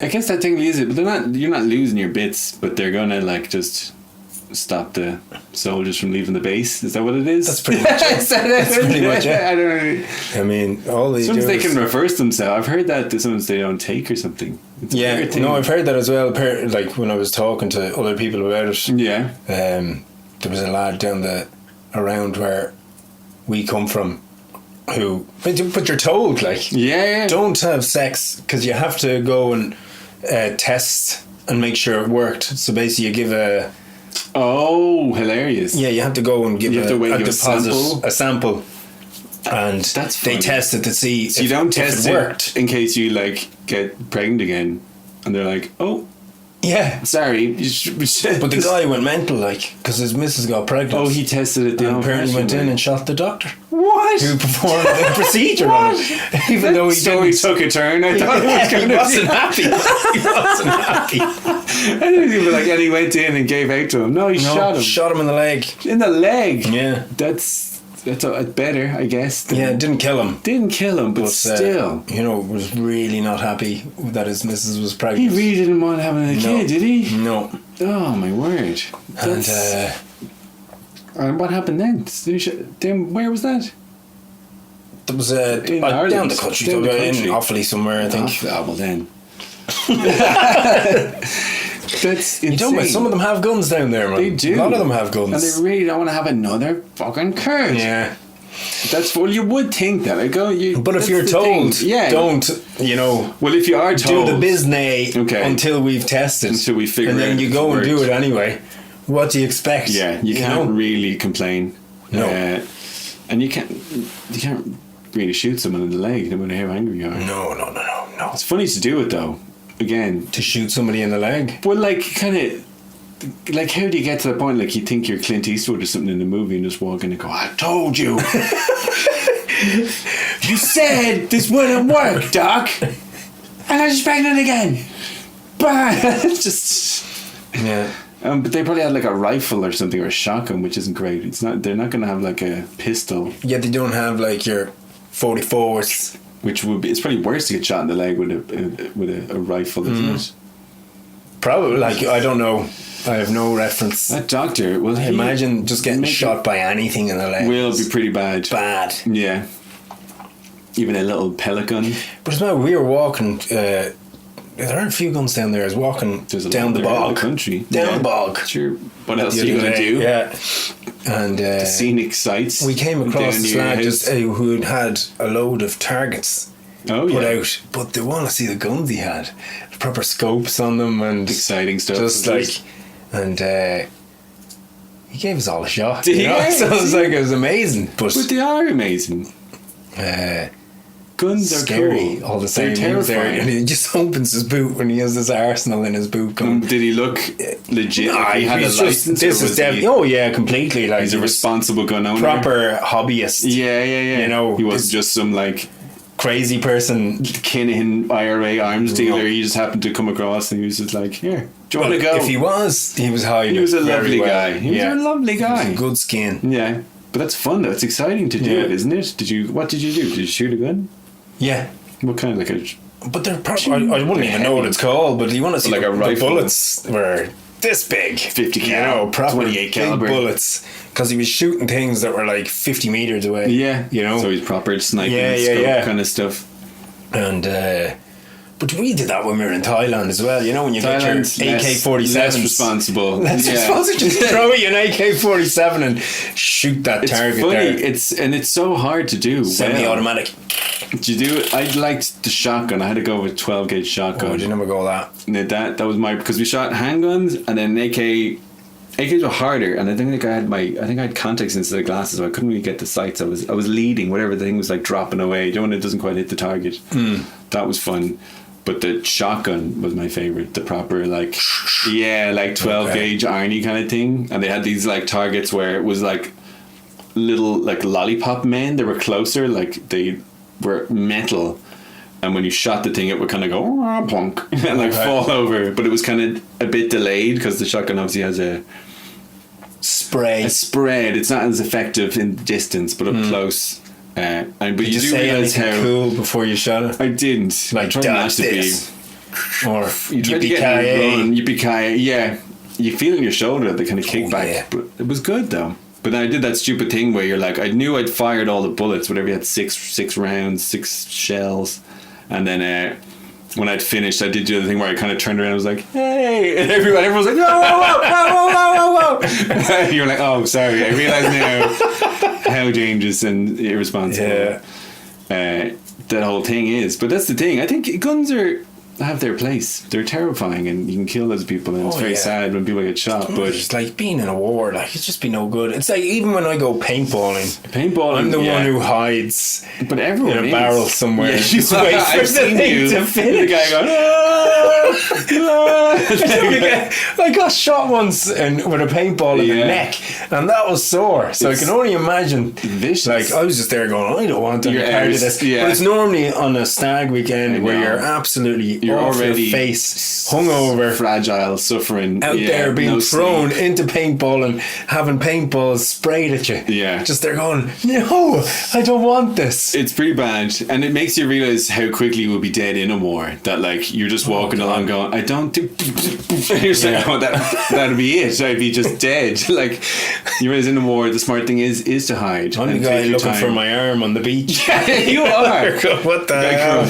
I guess that technically is it, but you're not losing your bits, but they're gonna like just stop the soldiers from leaving the base. Is that what it is? That's pretty much it. That's pretty much it. I don't know. I mean, all they sometimes do they can reverse themselves. I've heard that sometimes they don't take or something. It's I've heard that as well. Like when I was talking to other people about it. Yeah. There was a lad around where we come from who, but you're told like, don't have sex because you have to go and test and make sure it worked. So basically, you give a. Oh, hilarious! Yeah, you have to go and give a deposit, a sample, and that's funny. They test it to see. So you don't test it worked in case you like get pregnant again, and they're like, "Oh, yeah, sorry." But the guy went mental, like, because his missus got pregnant. Oh, he tested it. And apparently went in and shot the doctor. What? Who performed the procedure on it? Even though he took a turn. I thought he wasn't happy. He wasn't happy. I didn't even like. And he went in and gave out to him. No, he shot him. Shot him in the leg. In the leg. Yeah. That's better, I guess. Yeah, it didn't kill him. Didn't kill him, but still. Was really not happy that his missus was pregnant. He really didn't want having a kid, did he? No. Oh my word. And what happened then? Then where was that? That was down the country. In Offaly somewhere, I think. Well then. That's insane. You don't, some of them have guns down there, man. They do. A lot of them have guns. And they really don't want to have another fucking kid. Yeah. You would think that. But if you're told, don't, Well, if you are told. Do the biznay until we've tested. Until we figure it out. And then you go and do it anyway. What do you expect? Yeah, you can't really complain. No. And you can't really shoot someone in the leg no matter how angry you are. No. It's funny to do it though. Again, to shoot somebody in the leg. Well, like kind of, like how do you get to the point like you think you're Clint Eastwood or something in the movie and just walk in and go, "I told you, you said this wouldn't work, Doc, and I just pregnant again." It's just but they probably had like a rifle or something or a shotgun, which isn't great. It's not. They're not going to have like a pistol. Yeah, they don't have like your 44s. Which would be, it's probably worse to get shot in the leg with a rifle, isn't it? Probably, like, I don't know. I have no reference. That doctor, imagine just getting shot by anything in the leg. Will be pretty bad. Bad. Yeah. Even a little pellet gun. But it's not, we were walking, there aren't a few guns down there. I was walking down the bog. Country. Down the bog. Sure. What else are you going to do? Yeah. And the scenic sights. We came across this lad who had a load of targets put out, but they want to see the guns he had, proper scopes on them and exciting stuff. Just like, and he gave us all a shot. Did he? So it was amazing. But they are amazing. Guns are scary cool. all the same. Terrifying. And he just opens his boot when he has his arsenal in his boot. Did he look legit? No, like he had a license. This is definitely. Completely. Like he's a responsible gun owner, proper hobbyist. Yeah. He wasn't just some like crazy person, Kinahan IRA arms dealer. He just happened to come across, and he was just like, "Here, do you want to go?" If he was hiding. He was a lovely guy. He was a lovely guy. He was good skin. Yeah, but that's fun though. It's exciting to do it, isn't it? What did you do? Did you shoot a gun? Yeah. What kind of like a? But they're probably. I wouldn't even know what it's called. But you want to see like a rifle. The bullets were this big, 50 cal, proper 28 caliber bullets. Because he was shooting things that were like 50 meters away. Yeah, so he's proper sniping, scope kind of stuff. And but we did that when we were in Thailand as well. When you get your AK-47, less responsible. Just throw you an AK-47 and shoot that target. It's funny. It's so hard to do. Semi-automatic. Did you do it? I liked the shotgun. I had to go with 12 gauge shotgun. Oh, did you never go with that? That was because we shot handguns and then AKs were harder, and I think I had contacts instead of glasses, so I couldn't really get the sights. I was leading whatever the thing was like dropping away. When it doesn't quite hit the target. That was fun. But the shotgun was my favorite. The proper 12 gauge irony kind of thing, and they had these like targets where it was like little like lollipop men. They were closer, like they were metal, and when you shot the thing it would kind of go plonk and fall over, but it was kind of a bit delayed because the shotgun obviously has a spread. It's not as effective in distance, but up close. But Did you do say realize how cool before you shot it? I didn't. Like, I tried not to be. or you try to get run, yippee-ki-yay, yeah. You feel in your shoulder the kind of kickback, yeah. But it was good though. But then I did that stupid thing where you're like, I knew I'd fired all the bullets, whatever, you had six rounds, 6 shells, and then when I'd finished, I did the other thing where I kind of turned around and was like, hey, and everyone was like, whoa, whoa, whoa, whoa, whoa, whoa. You're like, oh, sorry, I realise now how dangerous and irresponsible that whole thing is. But that's the thing, I think guns have their place. They're terrifying and you can kill those people, and it's very sad when people get shot, but it's like being in a war, like it's just be no good. It's like even when I go paintballing, I'm the one who hides but everyone in a barrel somewhere. Yeah, just wait for the thing to finish. The guy going, I got shot once with a paintball in the neck, and that was sore, so I can only imagine vicious. Like I was just there going, I don't want to be part of this, but it's normally on a stag weekend where you're absolutely you're already your face, hungover, fragile, suffering, out there being thrown into paintball and having paintballs sprayed at you. Yeah, just they're going, no, I don't want this. It's pretty bad, and it makes you realize how quickly you will be dead in a war. That like you're just walking along, going, I don't do. And you're saying, oh, that'll be it. I'd be just dead. Like you realize in a war, the smart thing is to hide. I'm the guy looking for my arm on the beach. You are. What the hell?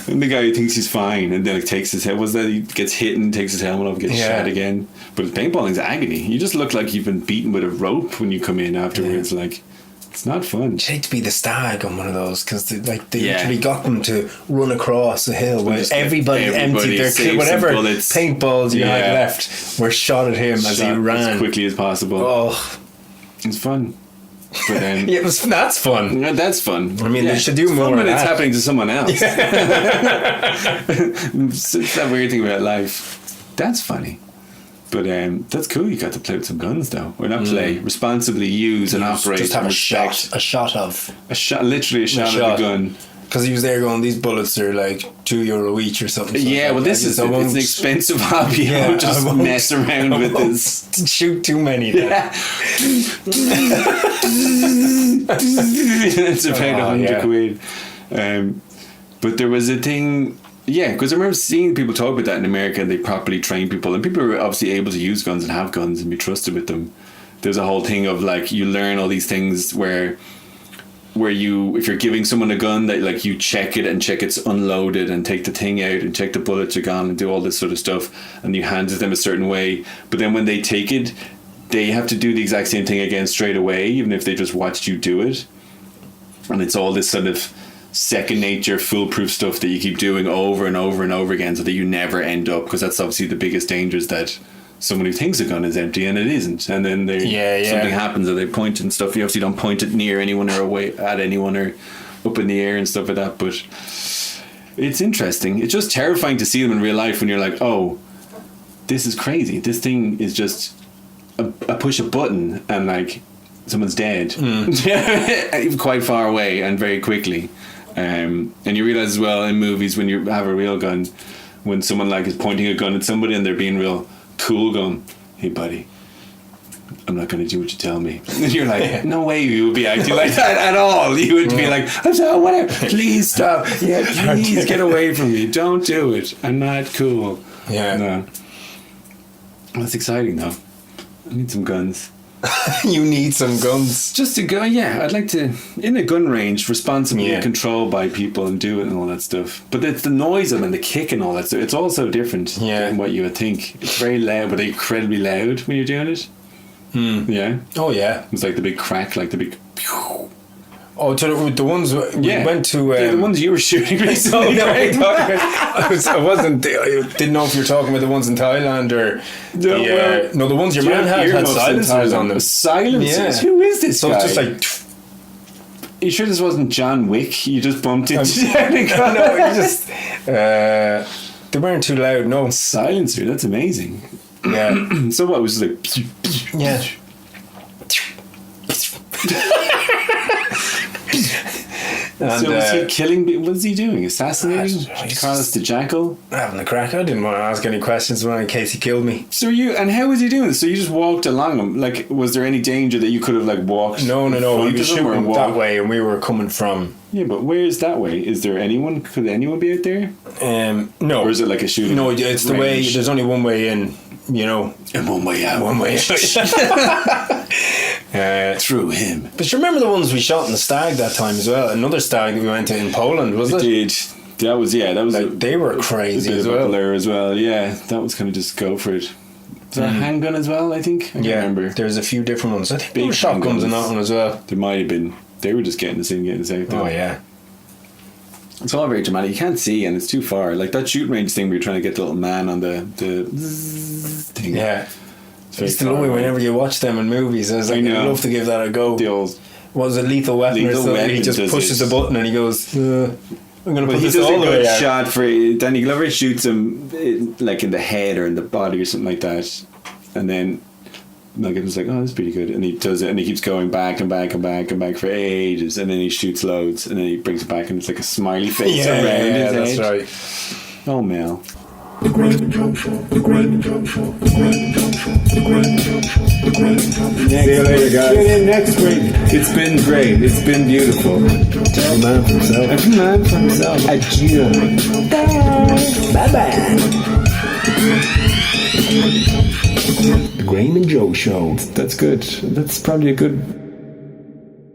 And the guy who thinks he's fine and then like takes his head. Was that he gets hit and takes his helmet off and gets shot again? But paintballing's agony. You just look like you've been beaten with a rope when you come in afterwards. Like it's not fun. You'd hate to be the stag on one of those because they literally got them to run across a hill where everybody emptied their whatever paintballs you had left were shot at him as he ran as quickly as possible. Oh, it's fun. But then that's fun. Yeah, that's fun. I mean, they should do more when it's happening to someone else. It's that weird thing about life. That's funny. But that's cool. You got to play with some guns, though. Or not play, responsibly use and operate. Just have a shot literally a shot of the gun. Because he was there going, these bullets are like €2 each or something. Yeah, well, this is it's an expensive hobby. I won't just mess around with this. Shoot too many. Yeah. It's about 100 quid. But there was a thing. Yeah, because I remember seeing people talk about that in America, and they properly train people, and people were obviously able to use guns and have guns and be trusted with them. There's a whole thing of like you learn all these things where you, if you're giving someone a gun, that like you check it and check it's unloaded and take the thing out and check the bullets are gone and do all this sort of stuff, and you hand it them a certain way. But then when they take it, they have to do the exact same thing again straight away, even if they just watched you do it. And it's all this sort of second nature foolproof stuff that you keep doing over and over and over again so that you never end up, because that's obviously the biggest danger, is that someone who thinks a gun is empty and it isn't, and then something happens and they point and stuff. You obviously don't point it near anyone or away at anyone or up in the air and stuff like that, but it's interesting. It's just terrifying to see them in real life when you're like, oh, this is crazy. This thing is just I push a button and like someone's dead quite far away and very quickly. And you realize as well in movies when you have a real gun, when someone like is pointing a gun at somebody and they're being real cool, going, hey buddy, I'm not going to do what you tell me. And you're like, no way you would be acting like that at all. You would be like, I'm sorry, whatever, please stop. Yeah, please get away from me. Don't do it. I'm not cool. Yeah. No. That's exciting though. I need some guns. You need some guns. Just to go, I'd like to, in a gun range, responsibly controlled by people and do it and all that stuff. But it's the noise of them and the kick and all that stuff. It's all so different than what you would think. It's very loud, but incredibly loud when you're doing it. Yeah. Oh, yeah. It's like the big crack, like the big... Oh, the ones we went to... the ones you were shooting recently. I didn't know if you were talking about the ones in Thailand or... the ones your man had silencers on them. Silencers? Yeah. Who is this guy? So it's just like... Are you sure this wasn't John Wick? You just bumped into... No, you just... they weren't too loud, no. Silencer, that's amazing. Yeah. So what, was it like... Yeah. And, so was he killing? What was he doing? Assassinating Carlos the Jackal? Having a crack. I didn't want to ask any questions in case he killed me. So and how was he doing this? So you just walked along him. Like, was there any danger that you could have like walked? No. He was shooting that way, and we were coming from. Yeah, but where is that way? Is there anyone? Could anyone be out there? No. Or is it like a shooting? No, it's the way. There's only one way in. And one way out. One way out. Through him. But you remember the ones we shot in the stag that time as well? Another stag that we went to in Poland, was it? Did. That was like, they were crazy as well. As well. Yeah, that was kind of just go for it. Was there a handgun as well? I think. I can't remember. There's a few different ones. I think there were shotguns in that one as well. There might have been. They were just getting us in, getting us out. Oh yeah. It's all very dramatic. You can't see, and it's too far. Like that shooting range thing where you're trying to get the little man on the thing. Yeah. It's the way whenever you watch them in movies. I was like, I'd love to give that a go. The old. What was it, Lethal Weapon or something? He just pushes the button and he goes, I'm going to put this all the way out. Shot for Danny Glover shoots him like in the head or in the body or something like that, and then Mel Gibson's like, oh, that's pretty good, and he does it, and he keeps going back and back and back and back for ages, and then he shoots loads, and then he brings it back, and it's like a smiley face around his that's head. right. Oh, Mel. The Graeme and Joe Show. The Graeme and Joe Show. The Graeme and Joe Show. The Graeme and Joe Show. The Graeme and Joe Show. See you later, guys. Tune in next week. It's been great. It's been beautiful. Every man for himself. Every man for himself. Adieu. Bye-bye. The Graeme and Joe Show. That's good. That's probably a good